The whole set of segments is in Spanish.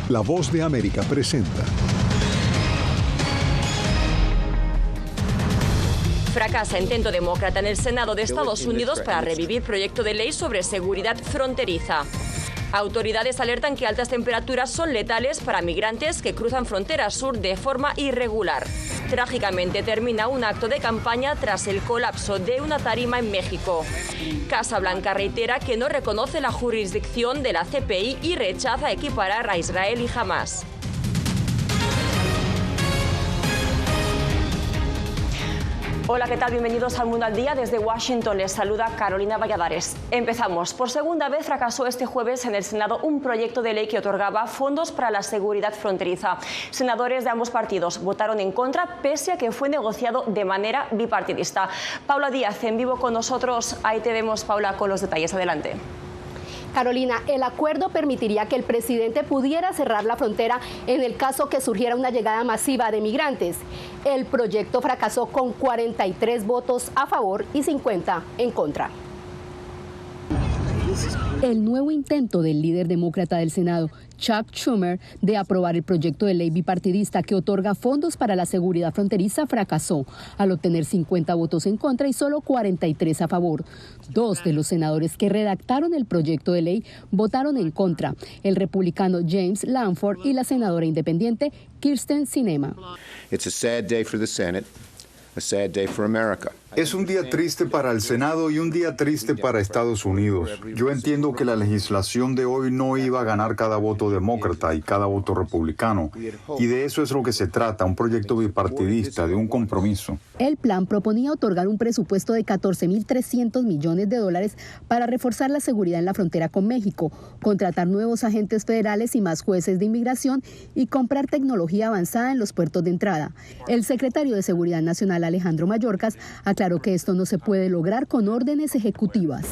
La Voz de América presenta. Fracasa intento demócrata en el Senado de Estados Unidos para revivir proyecto de ley sobre seguridad fronteriza. Autoridades alertan que altas temperaturas son letales para migrantes que cruzan frontera sur de forma irregular. Trágicamente termina un acto de campaña tras el colapso de una tarima en México. Casa Blanca reitera que no reconoce la jurisdicción de la CPI y rechaza equiparar a Israel y Hamás. Hola, ¿qué tal? Bienvenidos al Mundo al Día. Desde Washington les saluda Carolina Valladares. Empezamos. Por segunda vez fracasó este jueves en el Senado un proyecto de ley que otorgaba fondos para la seguridad fronteriza. Senadores de ambos partidos votaron en contra, pese a que fue negociado de manera bipartidista. Paula Díaz, en vivo con nosotros. Ahí te vemos, Paula, con los detalles. Adelante. Carolina, el acuerdo permitiría que el presidente pudiera cerrar la frontera en el caso que surgiera una llegada masiva de migrantes. El proyecto fracasó con 43 votos a favor y 50 en contra. El nuevo intento del líder demócrata del Senado, Chuck Schumer, de aprobar el proyecto de ley bipartidista que otorga fondos para la seguridad fronteriza fracasó, al obtener 50 votos en contra y solo 43 a favor. Dos de los senadores que redactaron el proyecto de ley votaron en contra, el republicano James Lankford y la senadora independiente Kyrsten Sinema. It's a sad day for the Senate, a sad day for America. Es un día triste para el Senado y un día triste para Estados Unidos. Yo entiendo que la legislación de hoy no iba a ganar cada voto demócrata y cada voto republicano. Y de eso es lo que se trata, un proyecto bipartidista, de un compromiso. El plan proponía otorgar un presupuesto de $14.300 millones para reforzar la seguridad en la frontera con México, contratar nuevos agentes federales y más jueces de inmigración y comprar tecnología avanzada en los puertos de entrada. El secretario de Seguridad Nacional, Alejandro Mayorkas, aclaró que esto no se puede lograr con órdenes ejecutivas.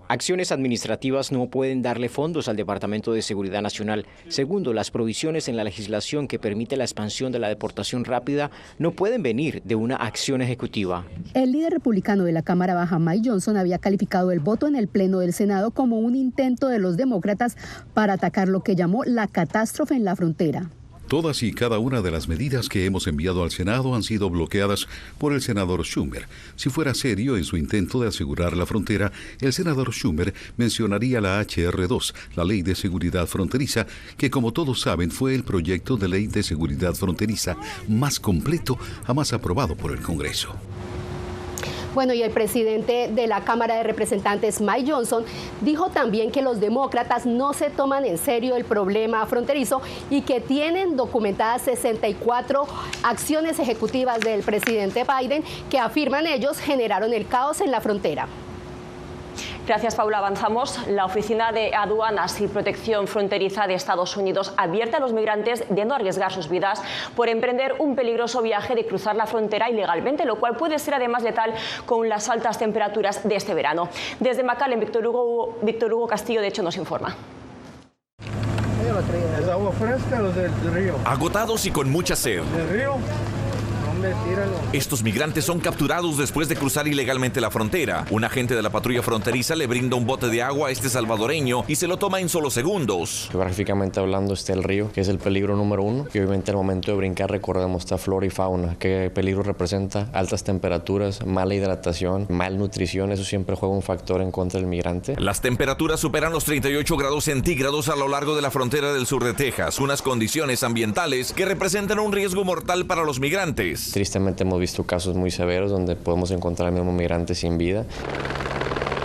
Acciones administrativas no pueden darle fondos al Departamento de Seguridad Nacional. Segundo, las provisiones en la legislación que permite la expansión de la deportación rápida no pueden venir de una acción ejecutiva. El líder republicano de la Cámara Baja, Mike Johnson, había calificado el voto en el Pleno del Senado como un intento de los demócratas para atacar lo que llamó la catástrofe en la frontera. Todas y cada una de las medidas que hemos enviado al Senado han sido bloqueadas por el senador Schumer. Si fuera serio en su intento de asegurar la frontera, el senador Schumer mencionaría la HR2, la Ley de Seguridad Fronteriza, que como todos saben fue el proyecto de ley de seguridad fronteriza más completo jamás aprobado por el Congreso. Bueno, y el presidente de la Cámara de Representantes, Mike Johnson, dijo también que los demócratas no se toman en serio el problema fronterizo y que tienen documentadas 64 acciones ejecutivas del presidente Biden que afirman ellos generaron el caos en la frontera. Gracias, Paula. Avanzamos. La Oficina de Aduanas y Protección Fronteriza de Estados Unidos advierte a los migrantes de no arriesgar sus vidas por emprender un peligroso viaje de cruzar la frontera ilegalmente, lo cual puede ser además letal con las altas temperaturas de este verano. Desde McAllen, Víctor Hugo Castillo, de hecho, nos informa. ¿Es agua fresca o del río? Agotados y con mucha sed. ¿Del río? Estos migrantes son capturados después de cruzar ilegalmente la frontera. Un agente de la patrulla fronteriza le brinda un bote de agua a este salvadoreño y se lo toma en solo segundos. Geográficamente hablando está el río, que es el peligro número uno. Y obviamente al momento de brincar recordemos está flora y fauna. ¿Qué peligro representa? Altas temperaturas, mala hidratación, malnutrición. Eso siempre juega un factor en contra del migrante. Las temperaturas superan los 38 grados centígrados a lo largo de la frontera del sur de Texas. Unas condiciones ambientales que representan un riesgo mortal para los migrantes. Tristemente hemos visto casos muy severos donde podemos encontrar al mismo migrante sin vida.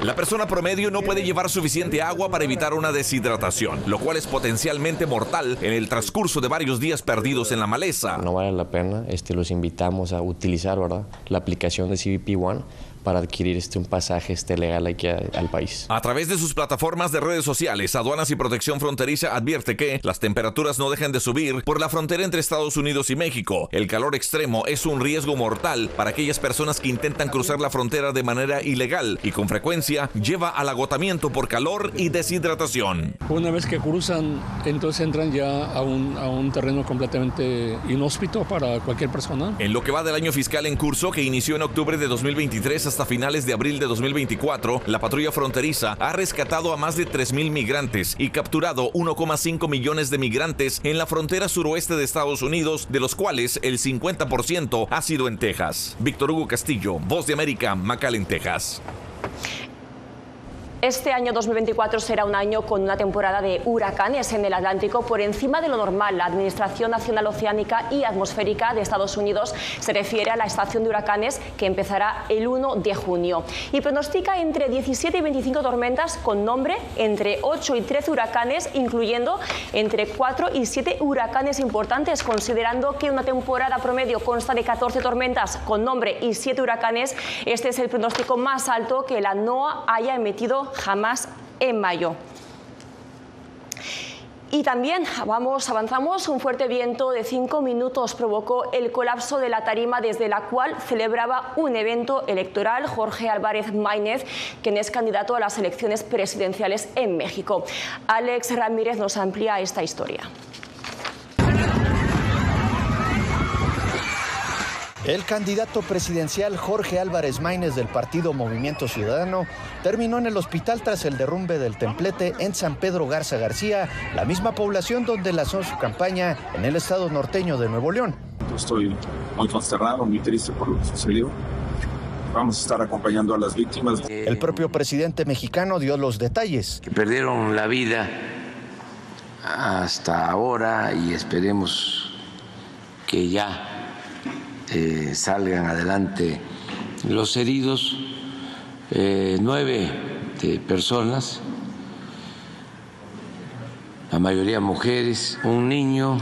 La persona promedio no puede llevar suficiente agua para evitar una deshidratación, lo cual es potencialmente mortal en el transcurso de varios días perdidos en la maleza. No vale la pena, los invitamos a utilizar, ¿verdad?, la aplicación de CBP One para adquirir un pasaje legal aquí al país. A través de sus plataformas de redes sociales, Aduanas y Protección Fronteriza advierte que las temperaturas no dejan de subir por la frontera entre Estados Unidos y México. El calor extremo es un riesgo mortal para aquellas personas que intentan cruzar la frontera de manera ilegal y con frecuencia lleva al agotamiento por calor y deshidratación. Una vez que cruzan, entonces entran ya a un terreno completamente inhóspito para cualquier persona. En lo que va del año fiscal en curso, que inició en octubre de 2023 hasta finales de abril de 2024, la patrulla fronteriza ha rescatado a más de 3,000 migrantes y capturado 1,5 millones de migrantes en la frontera suroeste de Estados Unidos, de los cuales el 50% ha sido en Texas. Víctor Hugo Castillo, Voz de América, McAllen, Texas. Este año 2024 será un año con una temporada de huracanes en el Atlántico por encima de lo normal. La Administración Nacional Oceánica y Atmosférica de Estados Unidos se refiere a la estación de huracanes que empezará el 1 de junio y pronostica entre 17 y 25 tormentas con nombre, entre 8 y 13 huracanes, incluyendo entre 4 y 7 huracanes importantes. Considerando que una temporada promedio consta de 14 tormentas con nombre y 7 huracanes, este es el pronóstico más alto que la NOAA haya emitido jamás en mayo. Y también avanzamos, un fuerte viento de 5 minutos provocó el colapso de la tarima desde la cual celebraba un evento electoral Jorge Álvarez Maínez, quien es candidato a las elecciones presidenciales en México. Alex Ramírez nos amplía esta historia. El candidato presidencial Jorge Álvarez Maínez del partido Movimiento Ciudadano terminó en el hospital tras el derrumbe del templete en San Pedro Garza García, la misma población donde lanzó su campaña en el estado norteño de Nuevo León. Estoy muy consternado, muy triste por lo que sucedió. Vamos a estar acompañando a las víctimas. El propio presidente mexicano dio los detalles. Que perdieron la vida hasta ahora y esperemos que ya salgan adelante los heridos, 9 personas, la mayoría mujeres, un niño.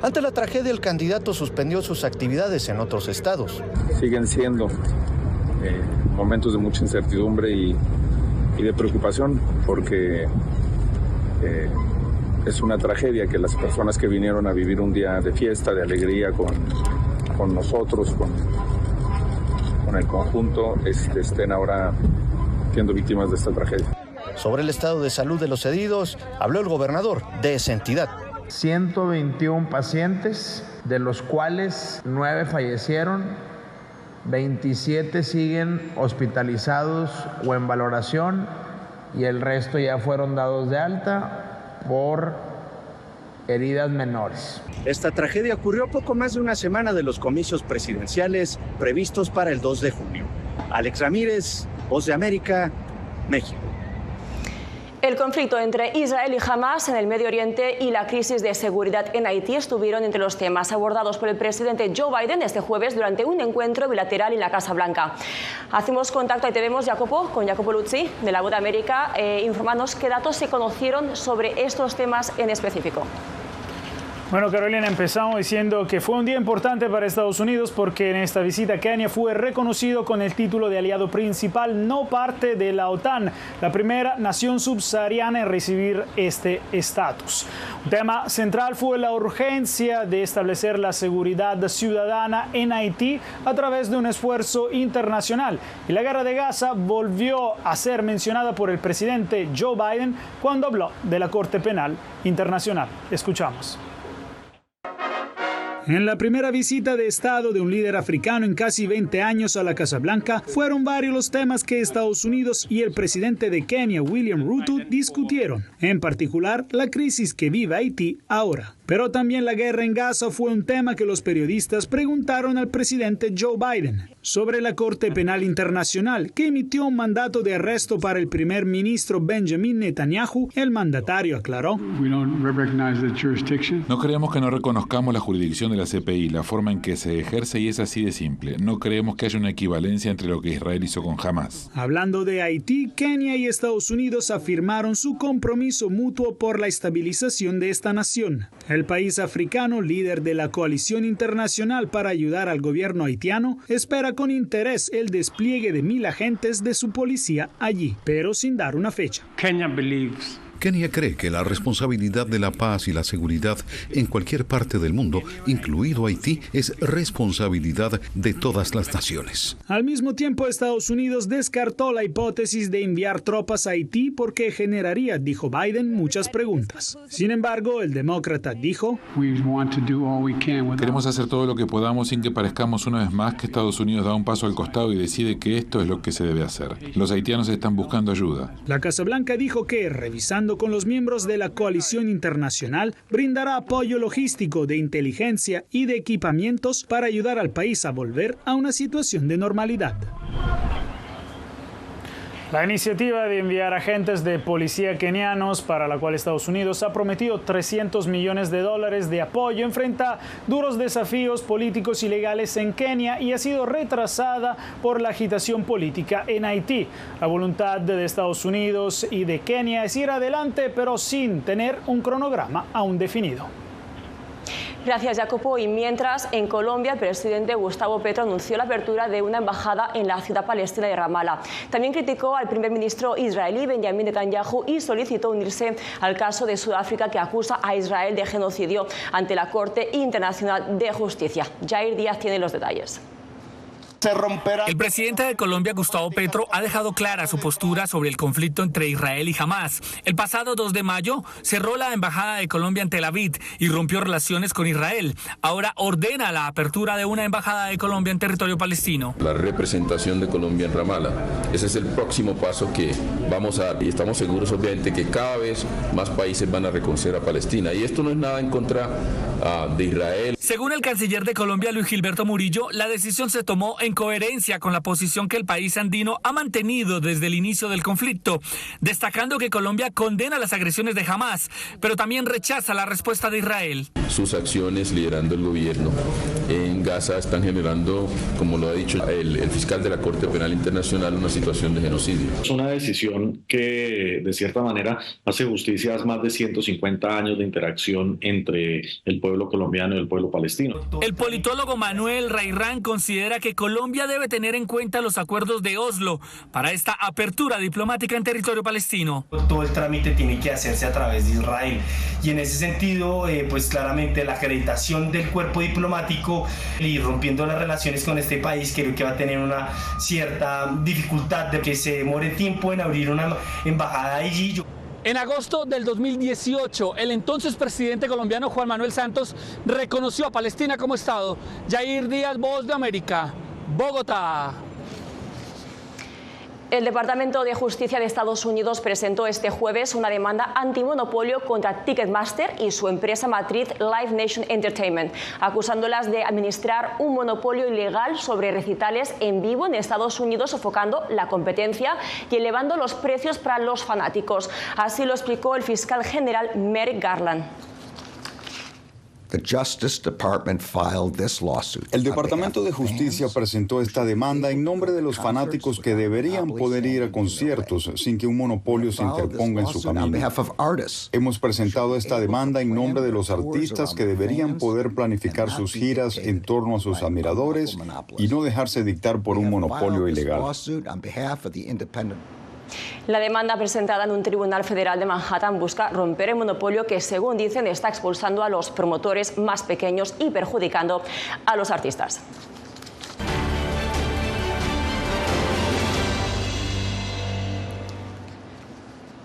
Ante la tragedia, el candidato suspendió sus actividades en otros estados. Siguen siendo momentos de mucha incertidumbre y de preocupación, porque es una tragedia que las personas que vinieron a vivir un día de fiesta, de alegría con nosotros, con el conjunto, estén ahora siendo víctimas de esta tragedia. Sobre el estado de salud de los heridos, habló el gobernador de esa entidad. 121 pacientes, de los cuales 9 fallecieron, 27 siguen hospitalizados o en valoración y el resto ya fueron dados de alta por heridas menores. Esta tragedia ocurrió poco más de una semana de los comicios presidenciales previstos para el 2 de junio. Alex Ramírez, Voz de América, México. El conflicto entre Israel y Hamas en el Medio Oriente y la crisis de seguridad en Haití estuvieron entre los temas abordados por el presidente Joe Biden este jueves durante un encuentro bilateral en la Casa Blanca. Hacemos contacto, ahí te vemos, con Jacopo Luzzi, de la Voz de América. Informanos qué datos se conocieron sobre estos temas en específico. Bueno, Carolina, empezamos diciendo que fue un día importante para Estados Unidos porque en esta visita Kenia fue reconocido con el título de aliado principal, no parte de la OTAN, la primera nación subsahariana en recibir este estatus. Un tema central fue la urgencia de establecer la seguridad ciudadana en Haití a través de un esfuerzo internacional. Y la guerra de Gaza volvió a ser mencionada por el presidente Joe Biden cuando habló de la Corte Penal Internacional. Escuchamos. En la primera visita de Estado de un líder africano en casi 20 años a la Casa Blanca, fueron varios los temas que Estados Unidos y el presidente de Kenia, William Ruto, discutieron. En particular, la crisis que vive Haití ahora. Pero también la guerra en Gaza fue un tema que los periodistas preguntaron al presidente Joe Biden. Sobre la Corte Penal Internacional, que emitió un mandato de arresto para el primer ministro Benjamin Netanyahu, el mandatario aclaró: No creemos que no reconozcamos la jurisdicción de la CPI, la forma en que se ejerce, y es así de simple. No creemos que haya una equivalencia entre lo que Israel hizo con Hamas. Hablando de Haití, Kenia y Estados Unidos afirmaron su compromiso mutuo por la estabilización de esta nación. El país africano, líder de la coalición internacional para ayudar al gobierno haitiano, espera con interés el despliegue de 1,000 agentes de su policía allí, pero sin dar una fecha. Kenia cree que la responsabilidad de la paz y la seguridad en cualquier parte del mundo, incluido Haití, es responsabilidad de todas las naciones. Al mismo tiempo, Estados Unidos descartó la hipótesis de enviar tropas a Haití porque generaría, dijo Biden, muchas preguntas. Sin embargo, el demócrata dijo: queremos hacer todo lo que podamos sin que parezcamos una vez más que Estados Unidos da un paso al costado y decide que esto es lo que se debe hacer. Los haitianos están buscando ayuda. La Casa Blanca dijo que, revisando con los miembros de la coalición internacional, brindará apoyo logístico, de inteligencia y de equipamientos para ayudar al país a volver a una situación de normalidad. La iniciativa de enviar agentes de policía kenianos, para la cual Estados Unidos ha prometido $300 millones de apoyo, enfrenta duros desafíos políticos y legales en Kenia y ha sido retrasada por la agitación política en Haití. La voluntad de Estados Unidos y de Kenia es ir adelante, pero sin tener un cronograma aún definido. Gracias, Jacopo. Y mientras, en Colombia, el presidente Gustavo Petro anunció la apertura de una embajada en la ciudad palestina de Ramala. También criticó al primer ministro israelí Benjamin Netanyahu y solicitó unirse al caso de Sudáfrica, que acusa a Israel de genocidio ante la Corte Internacional de Justicia. Jair Díaz tiene los detalles. El presidente de Colombia, Gustavo Petro, ha dejado clara su postura sobre el conflicto entre Israel y Hamás. El pasado 2 de mayo cerró la embajada de Colombia en Tel Aviv y rompió relaciones con Israel. Ahora ordena la apertura de una embajada de Colombia en territorio palestino. La representación de Colombia en Ramala. Ese es el próximo paso que vamos a dar, y estamos seguros, obviamente, que cada vez más países van a reconocer a Palestina. Y esto no es nada en contra de Israel. Según el canciller de Colombia, Luis Gilberto Murillo, la decisión se tomó en coherencia con la posición que el país andino ha mantenido desde el inicio del conflicto, destacando que Colombia condena las agresiones de Hamás, pero también rechaza la respuesta de Israel. Sus acciones liderando el gobierno en Gaza están generando, como lo ha dicho el fiscal de la Corte Penal Internacional, una situación de genocidio. Es una decisión que, de cierta manera, hace justicia a más de 150 años de interacción entre el pueblo colombiano y el pueblo palestino. El politólogo Manuel Rayrán considera que Colombia debe tener en cuenta los acuerdos de Oslo para esta apertura diplomática en territorio palestino. Todo el trámite tiene que hacerse a través de Israel y en ese sentido, pues claramente la acreditación del cuerpo diplomático y rompiendo las relaciones con este país creo que va a tener una cierta dificultad de que se demore tiempo en abrir una embajada allí. En agosto del 2018, el entonces presidente colombiano Juan Manuel Santos reconoció a Palestina como Estado. Jair Díaz, Voz de América, Bogotá. El Departamento de Justicia de Estados Unidos presentó este jueves una demanda antimonopolio contra Ticketmaster y su empresa matriz Live Nation Entertainment, acusándolas de administrar un monopolio ilegal sobre recitales en vivo en Estados Unidos, sofocando la competencia y elevando los precios para los fanáticos. Así lo explicó el fiscal general Merrick Garland. El Departamento de Justicia presentó esta demanda en nombre de los fanáticos que deberían poder ir a conciertos sin que un monopolio se interponga en su camino. Hemos presentado esta demanda en nombre de los artistas que deberían poder planificar sus giras en torno a sus admiradores y no dejarse dictar por un monopolio ilegal. La demanda presentada en un tribunal federal de Manhattan busca romper el monopolio que, según dicen, está expulsando a los promotores más pequeños y perjudicando a los artistas.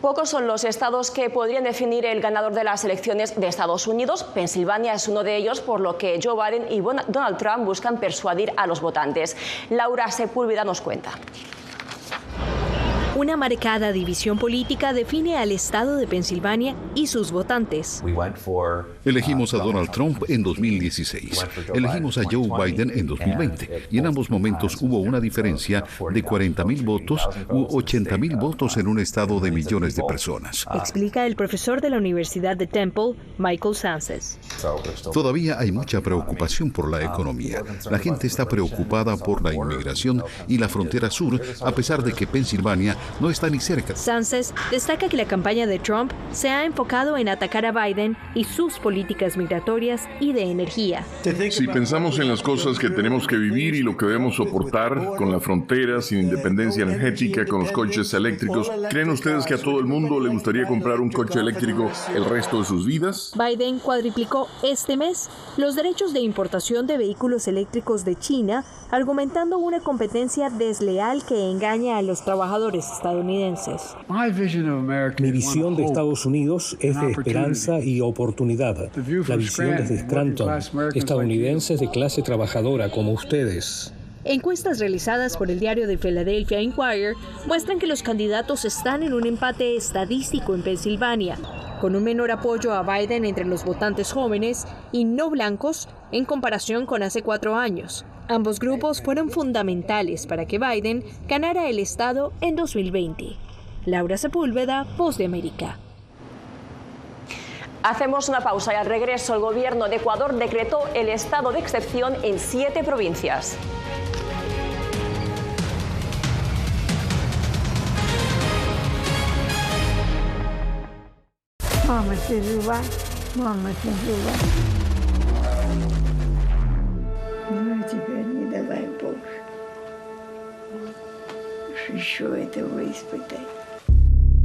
Pocos son los estados que podrían definir el ganador de las elecciones de Estados Unidos. Pensilvania es uno de ellos, por lo que Joe Biden y Donald Trump buscan persuadir a los votantes. Laura Sepúlveda nos cuenta. Una marcada división política define al estado de Pensilvania y sus votantes. Elegimos a Donald Trump en 2016, elegimos a Joe Biden en 2020 y en ambos momentos hubo una diferencia de 40,000 votos u 80,000 votos en un estado de millones de personas. Explica el profesor de la Universidad de Temple, Michael Sances. Todavía hay mucha preocupación por la economía. La gente está preocupada por la inmigración y la frontera sur, a pesar de que Pensilvania no está ni cerca. Sánchez destaca que la campaña de Trump se ha enfocado en atacar a Biden y sus políticas migratorias y de energía. Si pensamos en las cosas que tenemos que vivir y lo que debemos soportar, con la frontera, sin independencia energética, con los coches eléctricos, ¿creen ustedes que a todo el mundo le gustaría comprar un coche eléctrico el resto de sus vidas? Biden cuadriplicó este mes los derechos de importación de vehículos eléctricos de China, argumentando una competencia desleal que engaña a los trabajadores estadounidenses. Mi visión de Estados Unidos es de esperanza y oportunidad. La visión desde Scranton, estadounidenses de clase trabajadora como ustedes. Encuestas realizadas por el diario de Philadelphia Inquirer muestran que los candidatos están en un empate estadístico en Pensilvania, con un menor apoyo a Biden entre los votantes jóvenes y no blancos en comparación con hace 4 años. Ambos grupos fueron fundamentales para que Biden ganara el estado en 2020. Laura Sepúlveda, Voz de América. Hacemos una pausa y al regreso el gobierno de Ecuador decretó el estado de excepción en 7 provincias. Мама ты жива? Мама ты жива? Ну, теперь не давай Боже. Еще этого испытать.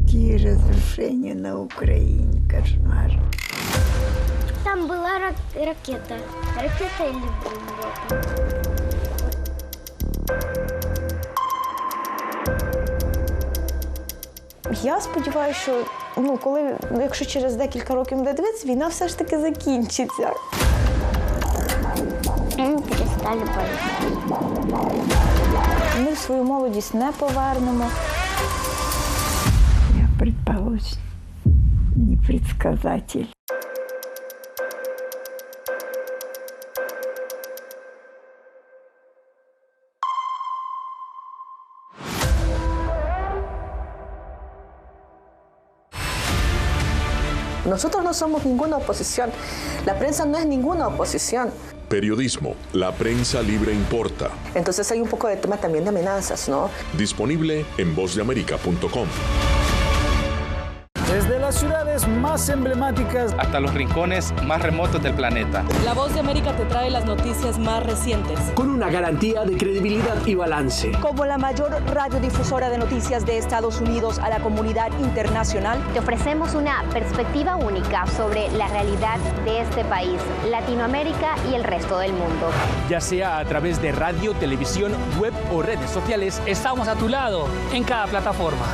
Какие разрушения на Украине, кошмар. Там была ракета. Ракета или бомба? Я сподіваюся, що якщо через декілька років буде дивитися, війна все ж таки закінчиться. Перестали боятися. Ми свою молодість не повернемо. Я предположим, не предсказатель. Nosotros no somos ninguna oposición. La prensa no es ninguna oposición. Periodismo, la prensa libre importa. Entonces hay un poco de tema también de amenazas, ¿no? Disponible en vozdeamerica.com. Desde las ciudades más emblemáticas hasta los rincones más remotos del planeta. La Voz de América te trae las noticias más recientes. Con una garantía de credibilidad y balance. Como la mayor radiodifusora de noticias de Estados Unidos a la comunidad internacional, te ofrecemos una perspectiva única sobre la realidad de este país, Latinoamérica y el resto del mundo. Ya sea a través de radio, televisión, web o redes sociales, estamos a tu lado en cada plataforma.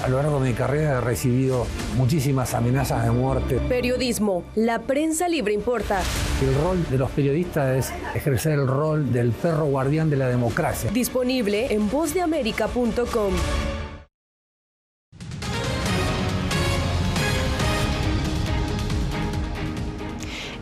A lo largo de mi carrera he recibido muchísimas amenazas de muerte. Periodismo, la prensa libre importa. El rol de los periodistas es ejercer el rol del perro guardián de la democracia. Disponible en vozdeamerica.com.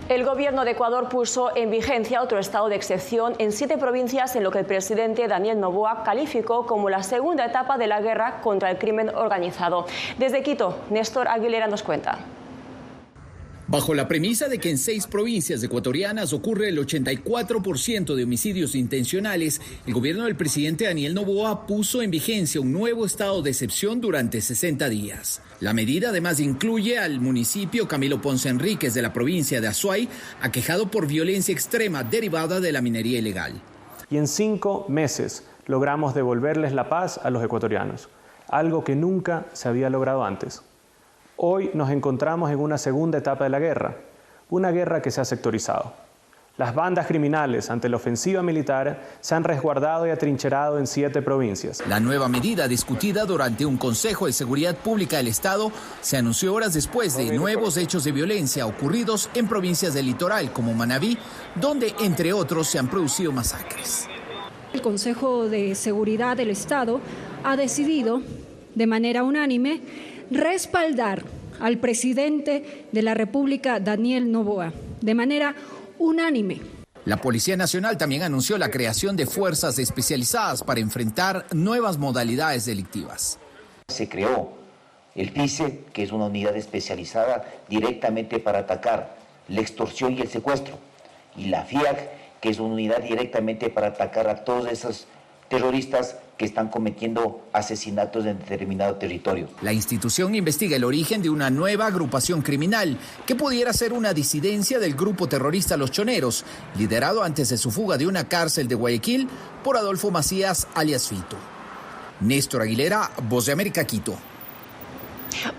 El gobierno de Ecuador puso en vigencia otro estado de excepción en 7 provincias en lo que el presidente Daniel Noboa calificó como la segunda etapa de la guerra contra el crimen organizado. Desde Quito, Néstor Aguilera nos cuenta. Bajo la premisa de que en 6 provincias ecuatorianas ocurre el 84% de homicidios intencionales, el gobierno del presidente Daniel Noboa puso en vigencia un nuevo estado de excepción durante 60 días. La medida además incluye al municipio Camilo Ponce Enríquez de la provincia de Azuay, aquejado por violencia extrema derivada de la minería ilegal. Y en 5 meses logramos devolverles la paz a los ecuatorianos, algo que nunca se había logrado antes. Hoy nos encontramos en una segunda etapa de la guerra, una guerra que se ha sectorizado. Las bandas criminales ante la ofensiva militar se han resguardado y atrincherado en 7 provincias. La nueva medida discutida durante un Consejo de Seguridad Pública del Estado se anunció horas después de nuevos hechos de violencia ocurridos en provincias del litoral como Manabí, donde entre otros se han producido masacres. El Consejo de Seguridad del Estado ha decidido de manera unánime respaldar al presidente de la República, Daniel Noboa, de manera unánime. La Policía Nacional también anunció la creación de fuerzas especializadas para enfrentar nuevas modalidades delictivas. Se creó el PICE, que es una unidad especializada directamente para atacar la extorsión y el secuestro, y la FIAC, que es una unidad directamente para atacar a todas esas terroristas que están cometiendo asesinatos en determinado territorio. La institución investiga el origen de una nueva agrupación criminal que pudiera ser una disidencia del grupo terrorista Los Choneros, liderado antes de su fuga de una cárcel de Guayaquil por Adolfo Macías alias Fito. Néstor Aguilera, Voz de América, Quito.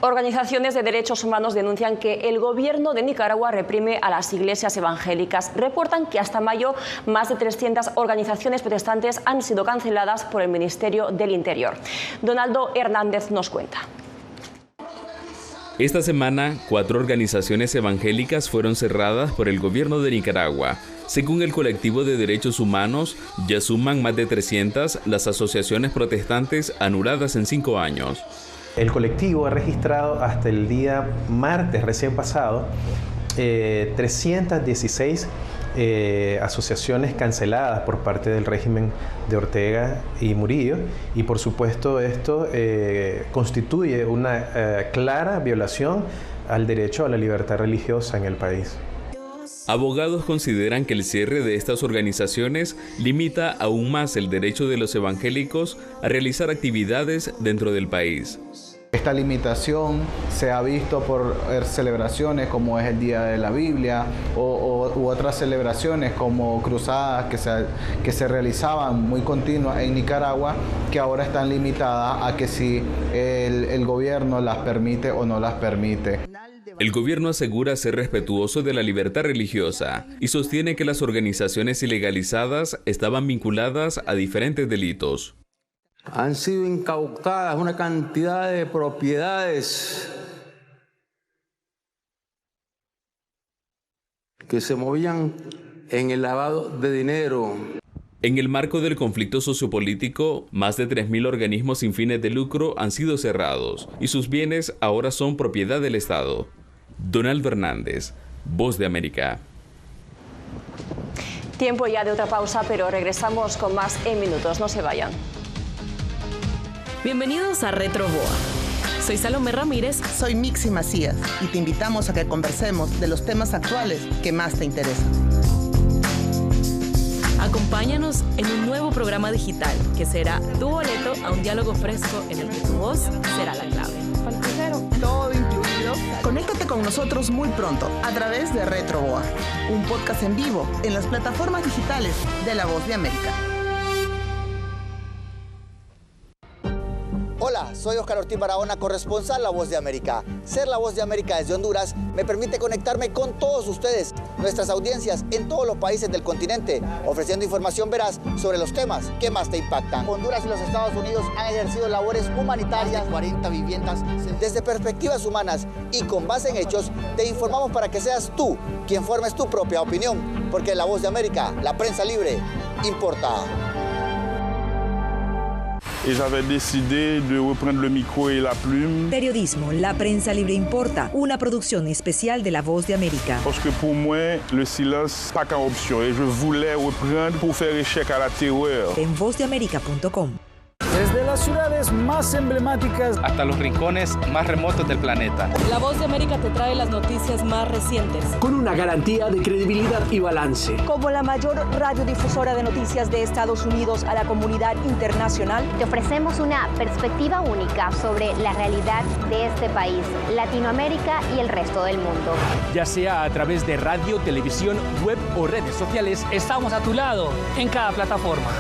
Organizaciones de derechos humanos denuncian que el gobierno de Nicaragua reprime a las iglesias evangélicas. Reportan que hasta mayo más de 300 organizaciones protestantes han sido canceladas por el Ministerio del Interior. Donaldo Hernández nos cuenta. Esta semana, 4 organizaciones evangélicas fueron cerradas por el gobierno de Nicaragua. Según el colectivo de derechos humanos, ya suman más de 300 las asociaciones protestantes anuladas en 5 años. El colectivo ha registrado hasta el día martes recién pasado 316 asociaciones canceladas por parte del régimen de Ortega y Murillo, y por supuesto esto constituye una clara violación al derecho a la libertad religiosa en el país. Abogados consideran que el cierre de estas organizaciones limita aún más el derecho de los evangélicos a realizar actividades dentro del país. Esta limitación se ha visto por celebraciones como es el Día de la Biblia u otras celebraciones como cruzadas que se realizaban muy continuas en Nicaragua, que ahora están limitadas a que si el gobierno las permite o no las permite. El gobierno asegura ser respetuoso de la libertad religiosa y sostiene que las organizaciones ilegalizadas estaban vinculadas a diferentes delitos. Han sido incautadas una cantidad de propiedades que se movían en el lavado de dinero. En el marco del conflicto sociopolítico, más de 3.000 organismos sin fines de lucro han sido cerrados y sus bienes ahora son propiedad del Estado. Donaldo Hernández, Voz de América. Tiempo ya de otra pausa, pero regresamos con más en minutos. No se vayan. Bienvenidos a RetroBoa. Soy Salomé Ramírez. Soy Mixi Macías y te invitamos a que conversemos de los temas actuales que más te interesan. Acompáñanos en un nuevo programa digital que será tu boleto a un diálogo fresco en el que tu voz será la clave. Todo incluido. Conéctate con nosotros muy pronto a través de RetroBoa, un podcast en vivo en las plataformas digitales de La Voz de América. Hola, soy Oscar Ortiz Barahona, corresponsal La Voz de América. Ser La Voz de América desde Honduras me permite conectarme con todos ustedes, nuestras audiencias en todos los países del continente, ofreciendo información veraz sobre los temas que más te impactan. Honduras y los Estados Unidos han ejercido labores humanitarias, 40 viviendas. Desde perspectivas humanas y con base en hechos, te informamos para que seas tú quien formes tu propia opinión, porque La Voz de América, la prensa libre, importa. Y j'avais décidé de reprendre le micro et la plume. Periodismo, la prensa libre importa, una producción especial de La Voz de América. Parce que pour moi, le silence pas qu'une option et je voulais reprendre pour faire échec à la terreur. En vozdeamerica.com. Desde las ciudades más emblemáticas hasta los rincones más remotos del planeta. La Voz de América te trae las noticias más recientes. Con una garantía de credibilidad y balance. Como la mayor radiodifusora de noticias de Estados Unidos a la comunidad internacional, te ofrecemos una perspectiva única sobre la realidad de este país, Latinoamérica y el resto del mundo. Ya sea a través de radio, televisión, web o redes sociales, estamos a tu lado en cada plataforma.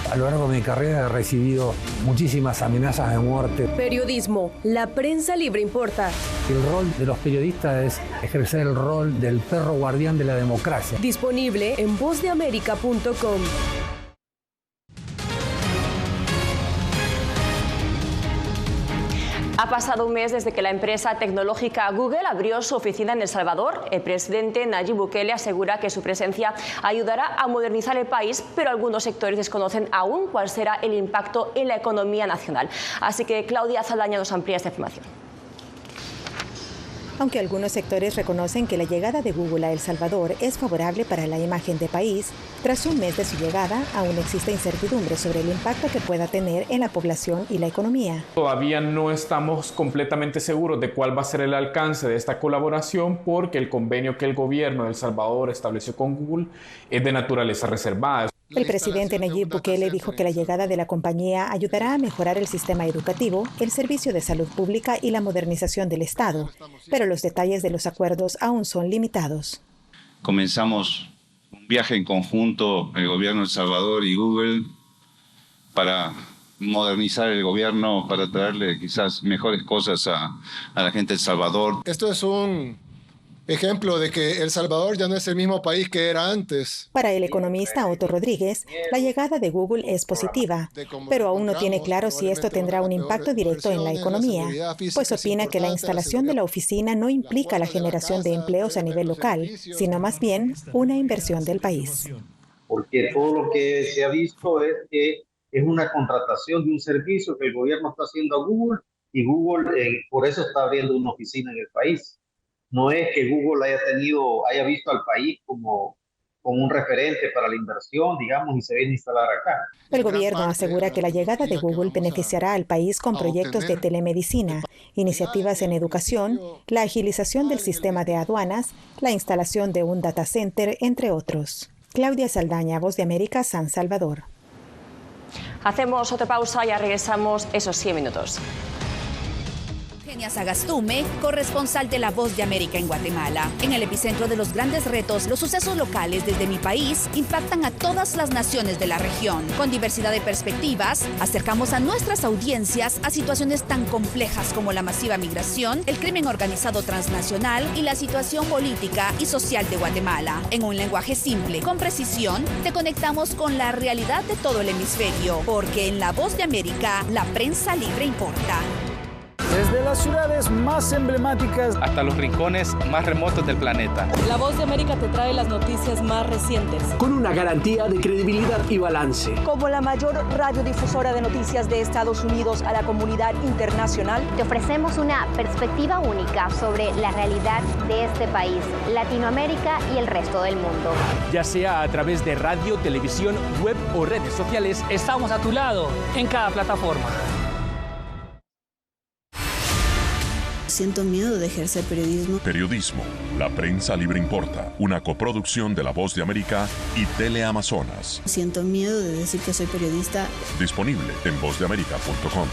A lo largo de mi carrera he recibido muchísimas amenazas de muerte. Periodismo, la prensa libre importa. El rol de los periodistas es ejercer el rol del perro guardián de la democracia. Disponible en vozdeamerica.com. Ha pasado un mes desde que la empresa tecnológica Google abrió su oficina en El Salvador. El presidente Nayib Bukele asegura que su presencia ayudará a modernizar el país, pero algunos sectores desconocen aún cuál será el impacto en la economía nacional. Así que Claudia Saldaña nos amplía esta información. Aunque algunos sectores reconocen que la llegada de Google a El Salvador es favorable para la imagen del país, tras un mes de su llegada, aún existe incertidumbre sobre el impacto que pueda tener en la población y la economía. Todavía no estamos completamente seguros de cuál va a ser el alcance de esta colaboración porque el convenio que el gobierno de El Salvador estableció con Google es de naturaleza reservada. El presidente Nayib Bukele dijo que la llegada de la compañía ayudará a mejorar el sistema educativo, el servicio de salud pública y la modernización del Estado, pero los detalles de los acuerdos aún son limitados. Comenzamos un viaje en conjunto, el gobierno de El Salvador y Google, para modernizar el gobierno, para traerle quizás mejores cosas a la gente de El Salvador. Esto es un ejemplo de que El Salvador ya no es el mismo país que era antes. Para el economista Otto Rodríguez, la llegada de Google es positiva, pero aún no tiene claro si esto tendrá un impacto directo en la economía, pues opina que la instalación de la oficina no implica la generación de empleos a nivel local, sino más bien una inversión del país. Porque todo lo que se ha visto es que es una contratación de un servicio que el gobierno está haciendo a Google y Google por eso está abriendo una oficina en el país. No es que Google haya visto al país como un referente para la inversión, digamos, y se viene a instalar acá. El gobierno asegura que la llegada de Google beneficiará al país con proyectos de telemedicina, iniciativas en educación, la agilización del sistema de aduanas, la instalación de un data center, entre otros. Claudia Saldaña, Voz de América, San Salvador. Hacemos otra pausa y ya regresamos esos 100 minutos. Sagastume, corresponsal de La Voz de América en Guatemala. En el epicentro de los grandes retos, los sucesos locales desde mi país impactan a todas las naciones de la región. Con diversidad de perspectivas, acercamos a nuestras audiencias a situaciones tan complejas como la masiva migración, el crimen organizado transnacional y la situación política y social de Guatemala. En un lenguaje simple, con precisión, te conectamos con la realidad de todo el hemisferio, porque en La Voz de América, la prensa libre importa. Desde las ciudades más emblemáticas hasta los rincones más remotos del planeta. La Voz de América te trae las noticias más recientes. Con una garantía de credibilidad y balance. Como la mayor radiodifusora de noticias de Estados Unidos a la comunidad internacional, te ofrecemos una perspectiva única sobre la realidad de este país, Latinoamérica y el resto del mundo. Ya sea a través de radio, televisión, web o redes sociales, estamos a tu lado en cada plataforma. Siento miedo de ejercer periodismo. Periodismo. La prensa libre importa. Una coproducción de La Voz de América y Teleamazonas. Siento miedo de decir que soy periodista. Disponible en vozdeamerica.com.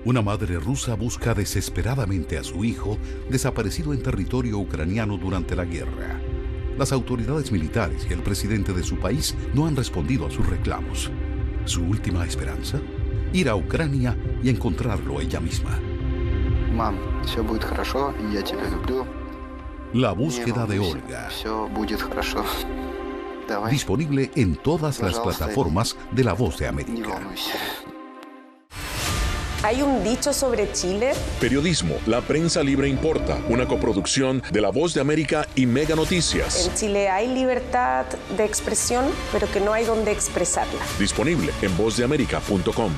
Una madre rusa busca desesperadamente a su hijo desaparecido en territorio ucraniano durante la guerra. Las autoridades militares y el presidente de su país no han respondido a sus reclamos. ¿Su última esperanza? Ir a Ucrania y encontrarlo ella misma. Mam, все будет хорошо, я тебя люблю. La búsqueda de Olga. Все будет хорошо. Давай. Disponible en todas las plataformas de La Voz de América. ¿Hay un dicho sobre Chile? Periodismo. La prensa libre importa. Una coproducción de La Voz de América y Mega Noticias. En Chile hay libertad de expresión, pero que no hay donde expresarla. Disponible en vozdeamerica.com.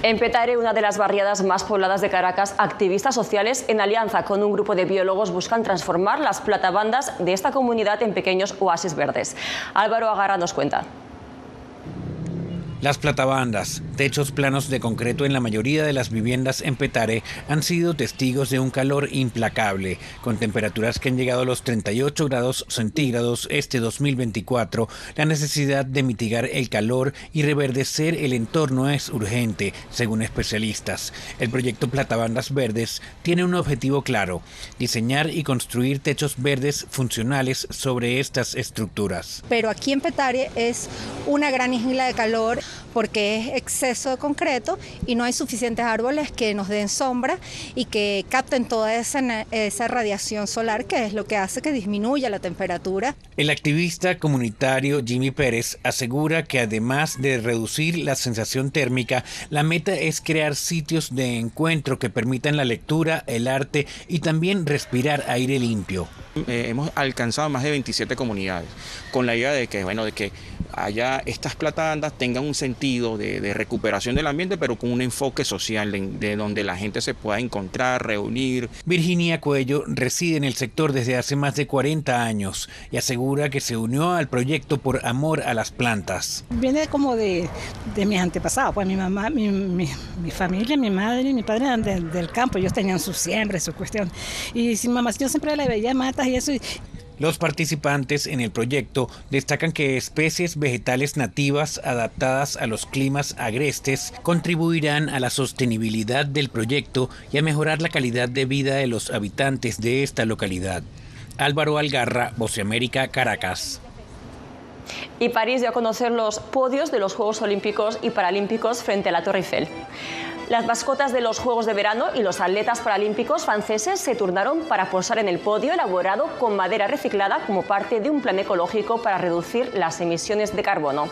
En Petare, una de las barriadas más pobladas de Caracas, activistas sociales, en alianza con un grupo de biólogos, buscan transformar las platabandas de esta comunidad en pequeños oasis verdes. Álvaro Agarra nos cuenta. Las platabandas, techos planos de concreto en la mayoría de las viviendas en Petare, han sido testigos de un calor implacable, con temperaturas que han llegado a los 38 grados centígrados este 2024. La necesidad de mitigar el calor y reverdecer el entorno es urgente, según especialistas. El proyecto Platabandas Verdes tiene un objetivo claro: diseñar y construir techos verdes funcionales sobre estas estructuras. Pero aquí en Petare es una gran isla de calor, porque es exceso de concreto y no hay suficientes árboles que nos den sombra y que capten toda esa radiación solar, que es lo que hace que disminuya la temperatura. El activista comunitario Jimmy Pérez asegura que además de reducir la sensación térmica, la meta es crear sitios de encuentro que permitan la lectura, el arte y también respirar aire limpio. Hemos alcanzado más de 27 comunidades con la idea de que allá estas platandas tengan un sentido de recuperación del ambiente, pero con un enfoque social, de donde la gente se pueda encontrar, reunir. Virginia Cuello reside en el sector desde hace más de 40 años y asegura que se unió al proyecto por amor a las plantas. Viene como de mis antepasados, pues mi mamá, mi familia, mi madre y mi padre eran del campo, ellos tenían su siembra, su cuestión. Y mi mamá, yo siempre le veía matas y eso. Los participantes en el proyecto destacan que especies vegetales nativas adaptadas a los climas agrestes contribuirán a la sostenibilidad del proyecto y a mejorar la calidad de vida de los habitantes de esta localidad. Álvaro Algarra, Voz de América, Caracas. Y París dio a conocer los podios de los Juegos Olímpicos y Paralímpicos frente a la Torre Eiffel. Las mascotas de los Juegos de Verano y los atletas paralímpicos franceses se turnaron para posar en el podio elaborado con madera reciclada como parte de un plan ecológico para reducir las emisiones de carbono.